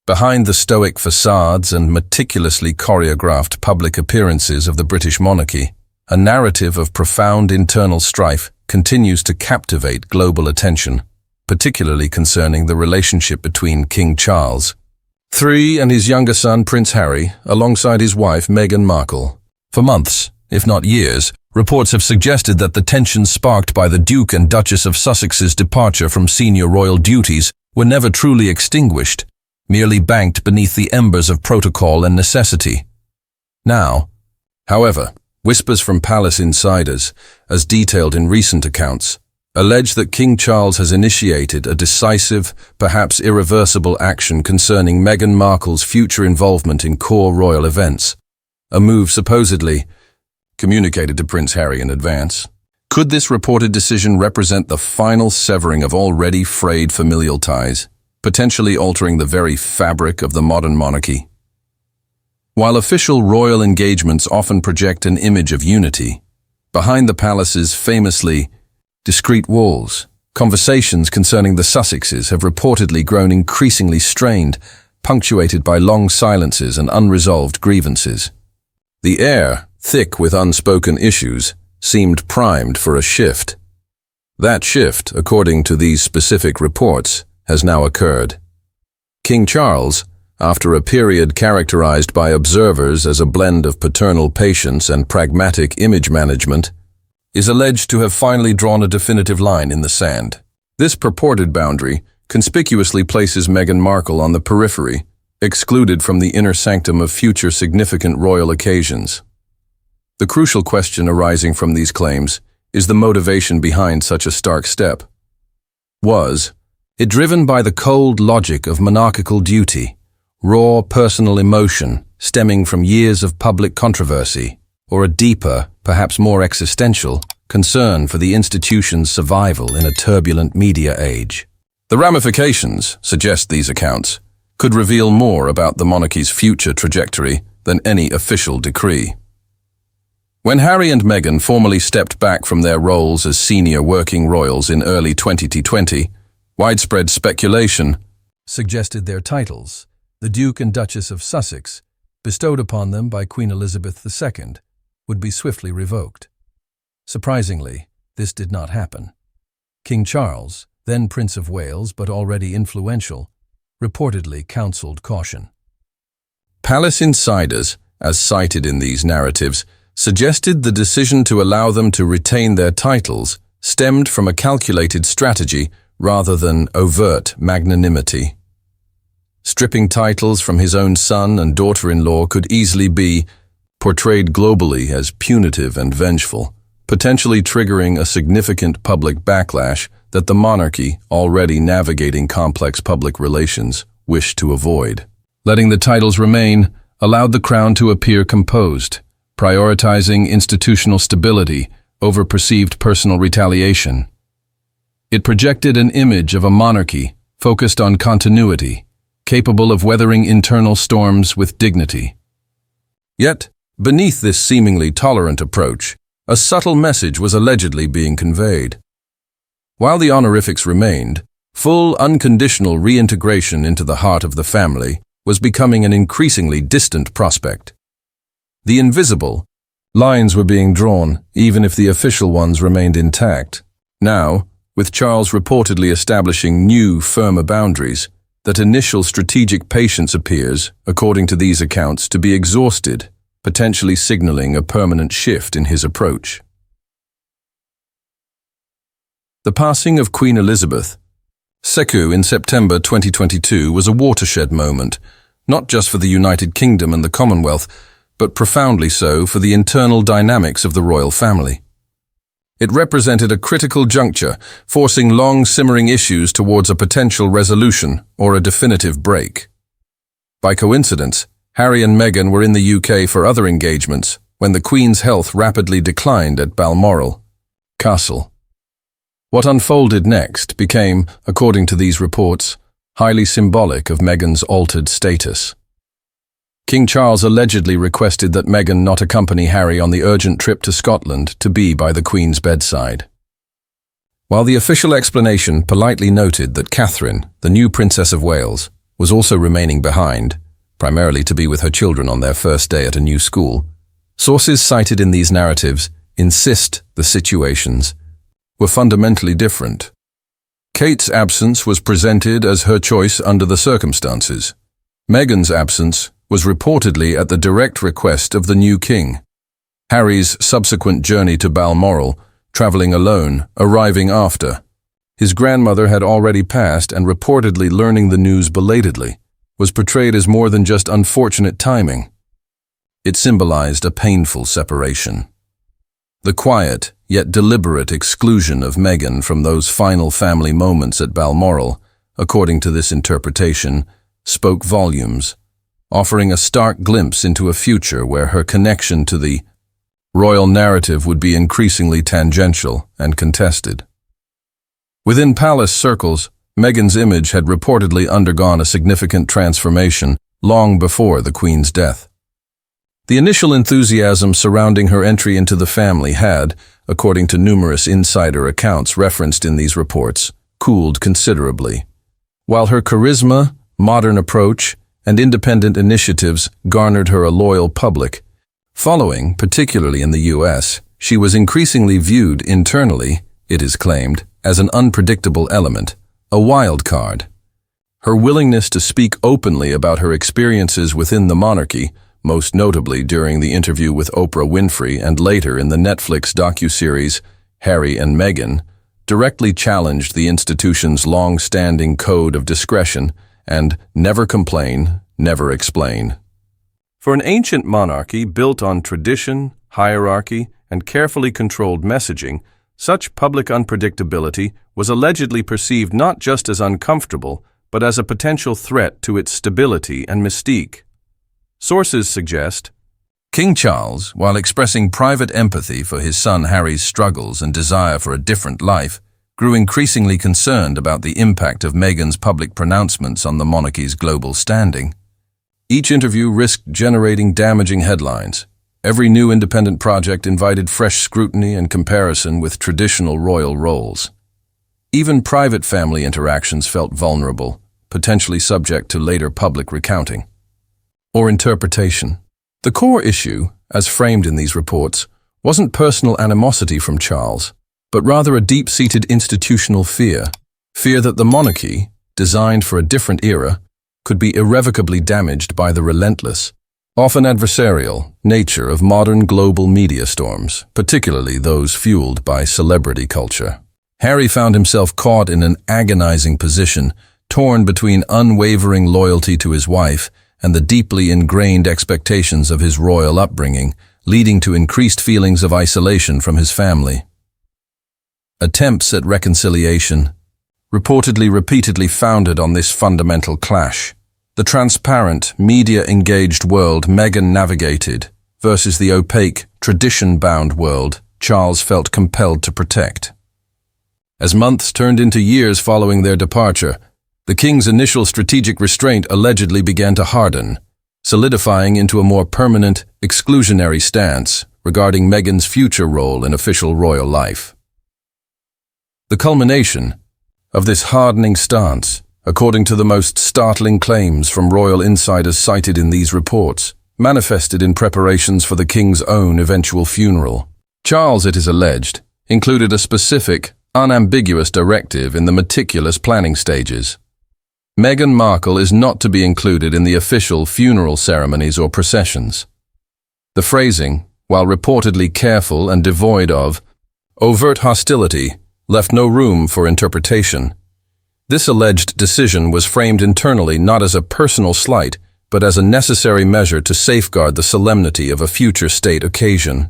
Behind the stoic facades and meticulously choreographed public appearances of the British monarchy, a narrative of profound internal strife continues to captivate global attention, particularly concerning the relationship between King Charles III and his younger son Prince Harry, alongside his wife Meghan Markle. For months, if not years, reports have suggested that the tensions sparked by the Duke and Duchess of Sussex's departure from senior royal duties were never truly extinguished, merely banked beneath the embers of protocol and necessity. Now, however, whispers from palace insiders, as detailed in recent accounts, allege that King Charles has initiated a decisive, perhaps irreversible action concerning Meghan Markle's future involvement in core royal events, a move supposedly communicated to Prince Harry in advance. Could this reported decision represent the final severing of already frayed familial ties, potentially altering the very fabric of the modern monarchy? While official royal engagements often project an image of unity, behind the palace's famously discreet walls, conversations concerning the Sussexes have reportedly grown increasingly strained, punctuated by long silences and unresolved grievances. The air, thick with unspoken issues, seemed primed for a shift. That shift, according to these specific reports, has now occurred. King Charles, after a period characterized by observers as a blend of paternal patience and pragmatic image management, is alleged to have finally drawn a definitive line in the sand. This purported boundary conspicuously places Meghan Markle on the periphery, excluded from the inner sanctum of future significant royal occasions. The crucial question arising from these claims is the motivation behind such a stark step. Was it driven by the cold logic of monarchical duty, raw personal emotion stemming from years of public controversy, or a deeper, perhaps more existential, concern for the institution's survival in a turbulent media age? The ramifications, suggest these accounts, could reveal more about the monarchy's future trajectory than any official decree. When Harry and Meghan formally stepped back from their roles as senior working royals in early 2020, widespread speculation suggested their titles, the Duke and Duchess of Sussex, bestowed upon them by Queen Elizabeth II, would be swiftly revoked. Surprisingly, this did not happen. King Charles, then Prince of Wales but already influential, reportedly counseled caution. Palace insiders, as cited in these narratives, suggested the decision to allow them to retain their titles stemmed from a calculated strategy rather than overt magnanimity. Stripping titles from his own son and daughter-in-law could easily be portrayed globally as punitive and vengeful, potentially triggering a significant public backlash that the monarchy, already navigating complex public relations, wished to avoid. Letting the titles remain allowed the crown to appear composed, prioritizing institutional stability over perceived personal retaliation. It projected an image of a monarchy focused on continuity, capable of weathering internal storms with dignity. Yet, beneath this seemingly tolerant approach, a subtle message was allegedly being conveyed. While the honorifics remained, full unconditional reintegration into the heart of the family was becoming an increasingly distant prospect. The invisible lines were being drawn, even if the official ones remained intact. Now, with Charles reportedly establishing new, firmer boundaries, that initial strategic patience appears, according to these accounts, to be exhausted, potentially signaling a permanent shift in his approach. The passing of Queen Elizabeth II in September 2022 was a watershed moment, not just for the United Kingdom and the Commonwealth, but profoundly so for the internal dynamics of the royal family. It represented a critical juncture, forcing long-simmering issues towards a potential resolution or a definitive break. By coincidence, Harry and Meghan were in the UK for other engagements when the Queen's health rapidly declined at Balmoral Castle. What unfolded next became, according to these reports, highly symbolic of Meghan's altered status. King Charles allegedly requested that Meghan not accompany Harry on the urgent trip to Scotland to be by the Queen's bedside. While the official explanation politely noted that Catherine, the new Princess of Wales, was also remaining behind, primarily to be with her children on their first day at a new school. Sources cited in these narratives insist the situations were fundamentally different. Kate's absence was presented as her choice under the circumstances. Meghan's absence was reportedly at the direct request of the new king. Harry's subsequent journey to Balmoral, traveling alone, arriving after. His grandmother had already passed, and reportedly learning the news belatedly was portrayed as more than just unfortunate timing. It symbolized a painful separation. The quiet, yet deliberate exclusion of Meghan from those final family moments at Balmoral, according to this interpretation, spoke volumes, offering a stark glimpse into a future where her connection to the royal narrative would be increasingly tangential and contested. Within palace circles, Meghan's image had reportedly undergone a significant transformation long before the Queen's death. The initial enthusiasm surrounding her entry into the family had, according to numerous insider accounts referenced in these reports, cooled considerably. While her charisma, modern approach, and independent initiatives garnered her a loyal public, following, particularly in the US, she was increasingly viewed internally, it is claimed, as an unpredictable element, a wild card. Her willingness to speak openly about her experiences within the monarchy, most notably during the interview with Oprah Winfrey and later in the Netflix docuseries Harry and Meghan, directly challenged the institution's long-standing code of discretion and never complain, never explain. For an ancient monarchy built on tradition, hierarchy, and carefully controlled messaging, such public unpredictability was allegedly perceived not just as uncomfortable, but as a potential threat to its stability and mystique. Sources suggest King Charles, while expressing private empathy for his son Harry's struggles and desire for a different life, grew increasingly concerned about the impact of Meghan's public pronouncements on the monarchy's global standing. Each interview risked generating damaging headlines. Every new independent project invited fresh scrutiny and comparison with traditional royal roles. Even private family interactions felt vulnerable, potentially subject to later public recounting or interpretation. The core issue, as framed in these reports, wasn't personal animosity from Charles, but rather a deep-seated institutional fear that the monarchy, designed for a different era, could be irrevocably damaged by the relentless, often adversarial, nature of modern global media storms, particularly those fueled by celebrity culture. Harry found himself caught in an agonizing position, torn between unwavering loyalty to his wife and the deeply ingrained expectations of his royal upbringing, leading to increased feelings of isolation from his family. Attempts at reconciliation, repeatedly founded on this fundamental clash. The transparent, media-engaged world Meghan navigated versus the opaque, tradition-bound world Charles felt compelled to protect. As months turned into years following their departure, the king's initial strategic restraint allegedly began to harden, solidifying into a more permanent, exclusionary stance regarding Meghan's future role in official royal life. The culmination of this hardening stance, according to the most startling claims from royal insiders cited in these reports, manifested in preparations for the king's own eventual funeral. Charles, it is alleged, included a specific, unambiguous directive in the meticulous planning stages. Meghan Markle is not to be included in the official funeral ceremonies or processions. The phrasing, while reportedly careful and devoid of overt hostility, left no room for interpretation. This alleged decision was framed internally not as a personal slight, but as a necessary measure to safeguard the solemnity of a future state occasion.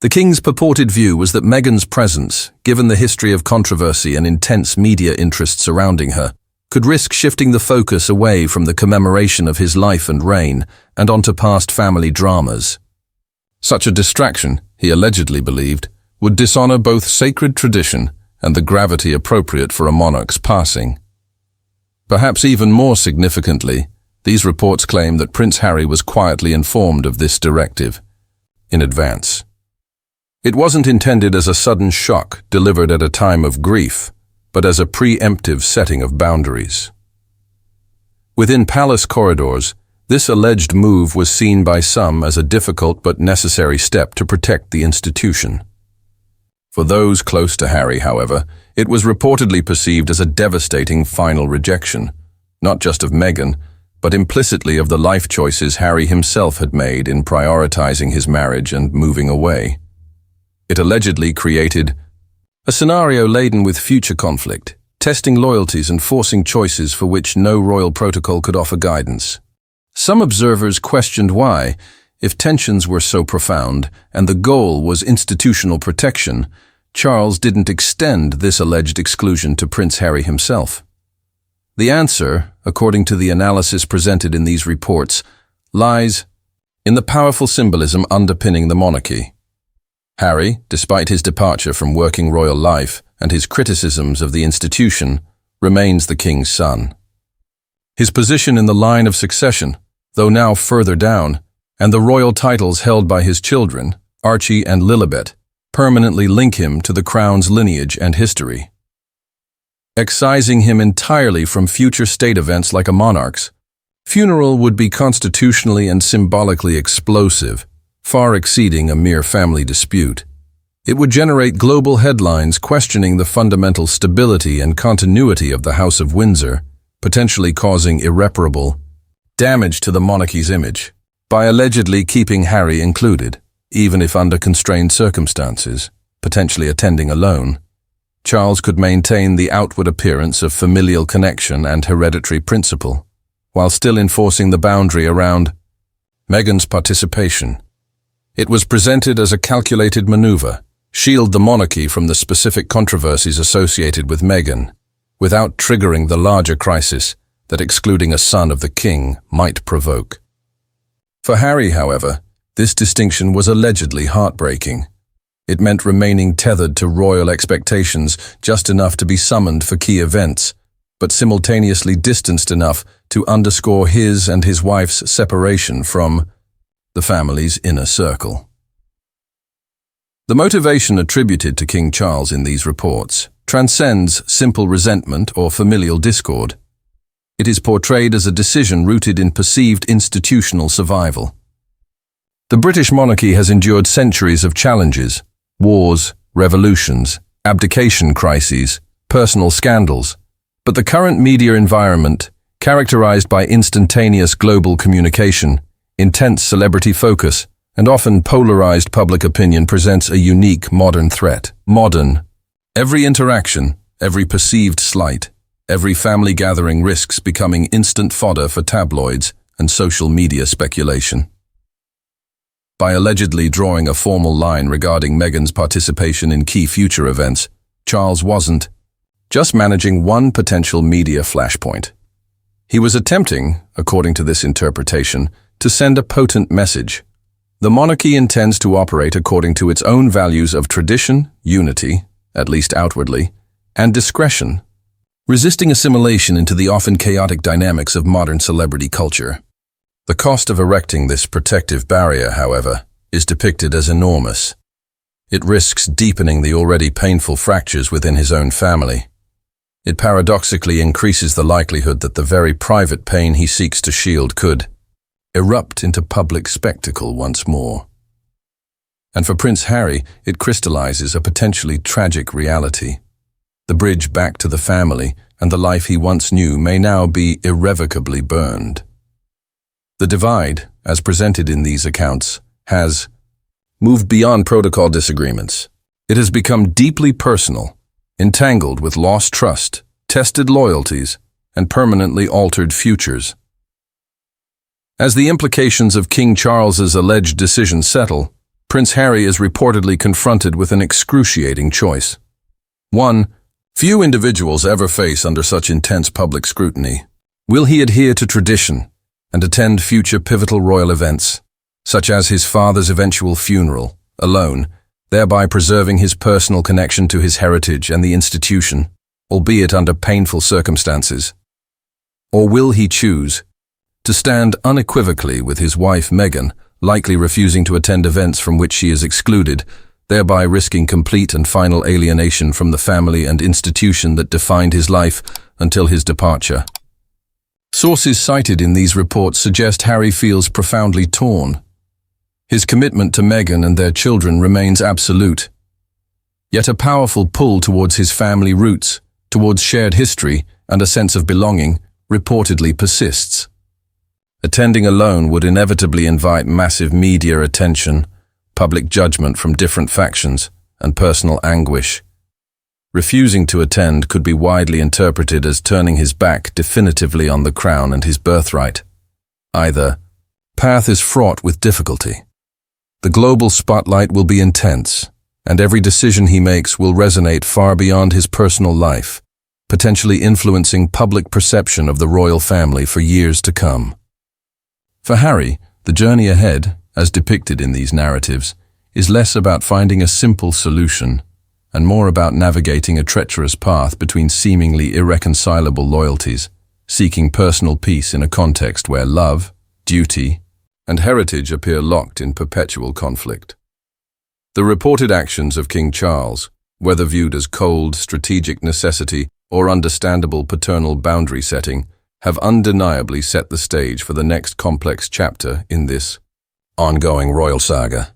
The king's purported view was that Meghan's presence, given the history of controversy and intense media interest surrounding her, could risk shifting the focus away from the commemoration of his life and reign and onto past family dramas. Such a distraction, he allegedly believed, would dishonor both sacred tradition and the gravity appropriate for a monarch's passing. Perhaps even more significantly, these reports claim that Prince Harry was quietly informed of this directive in advance. It wasn't intended as a sudden shock delivered at a time of grief, but as a preemptive setting of boundaries. Within palace corridors, this alleged move was seen by some as a difficult but necessary step to protect the institution. For those close to Harry, however, it was reportedly perceived as a devastating final rejection, not just of Meghan, but implicitly of the life choices Harry himself had made in prioritizing his marriage and moving away. It allegedly created a scenario laden with future conflict, testing loyalties and forcing choices for which no royal protocol could offer guidance. Some observers questioned why, if tensions were so profound and the goal was institutional protection, Charles didn't extend this alleged exclusion to Prince Harry himself. The answer, according to the analysis presented in these reports, lies in the powerful symbolism underpinning the monarchy. Harry, despite his departure from working royal life and his criticisms of the institution, remains the king's son. His position in the line of succession, though now further down, and the royal titles held by his children, Archie and Lilibet, permanently link him to the crown's lineage and history. Excising him entirely from future state events like a monarch's funeral would be constitutionally and symbolically explosive, far exceeding a mere family dispute. It would generate global headlines questioning the fundamental stability and continuity of the House of Windsor, potentially causing irreparable damage to the monarchy's image, by allegedly keeping Harry included, even if under constrained circumstances, potentially attending alone. Charles could maintain the outward appearance of familial connection and hereditary principle, while still enforcing the boundary around Meghan's participation. It was presented as a calculated maneuver, shield the monarchy from the specific controversies associated with Meghan, without triggering the larger crisis that excluding a son of the king might provoke. For Harry, however, this distinction was allegedly heartbreaking. It meant remaining tethered to royal expectations just enough to be summoned for key events, but simultaneously distanced enough to underscore his and his wife's separation from the family's inner circle. The motivation attributed to King Charles in these reports transcends simple resentment or familial discord. It is portrayed as a decision rooted in perceived institutional survival. The British monarchy has endured centuries of challenges, wars, revolutions, abdication crises, personal scandals, but the current media environment, characterized by instantaneous global communication, intense celebrity focus, and often polarized public opinion, presents a unique modern threat. Every interaction, every perceived slight, every family gathering risks becoming instant fodder for tabloids and social media speculation. By allegedly drawing a formal line regarding Meghan's participation in key future events, Charles wasn't just managing one potential media flashpoint. He was attempting, according to this interpretation, to send a potent message. The monarchy intends to operate according to its own values of tradition, unity, at least outwardly, and discretion, resisting assimilation into the often chaotic dynamics of modern celebrity culture. The cost of erecting this protective barrier, however, is depicted as enormous. It risks deepening the already painful fractures within his own family. It paradoxically increases the likelihood that the very private pain he seeks to shield could erupt into public spectacle once more. And for Prince Harry, it crystallizes a potentially tragic reality. The bridge back to the family and the life he once knew may now be irrevocably burned. The divide, as presented in these accounts, has moved beyond protocol disagreements. It has become deeply personal, entangled with lost trust, tested loyalties, and permanently altered futures. As the implications of King Charles's alleged decision settle, Prince Harry is reportedly confronted with an excruciating choice. One few individuals ever face under such intense public scrutiny. Will he adhere to tradition and attend future pivotal royal events, such as his father's eventual funeral, alone, thereby preserving his personal connection to his heritage and the institution, albeit under painful circumstances? Or will he choose to stand unequivocally with his wife Meghan, likely refusing to attend events from which she is excluded, thereby risking complete and final alienation from the family and institution that defined his life until his departure? Sources cited in these reports suggest Harry feels profoundly torn. His commitment to Meghan and their children remains absolute. Yet a powerful pull towards his family roots, towards shared history and a sense of belonging, reportedly persists. Attending alone would inevitably invite massive media attention, public judgment from different factions, and personal anguish. Refusing to attend could be widely interpreted as turning his back definitively on the crown and his birthright. Either path is fraught with difficulty. The global spotlight will be intense, and every decision he makes will resonate far beyond his personal life, potentially influencing public perception of the royal family for years to come. For Harry, the journey ahead, as depicted in these narratives, is less about finding a simple solution and more about navigating a treacherous path between seemingly irreconcilable loyalties, seeking personal peace in a context where love, duty, and heritage appear locked in perpetual conflict. The reported actions of King Charles, whether viewed as cold, strategic necessity or understandable paternal boundary setting, have undeniably set the stage for the next complex chapter in this ongoing royal saga.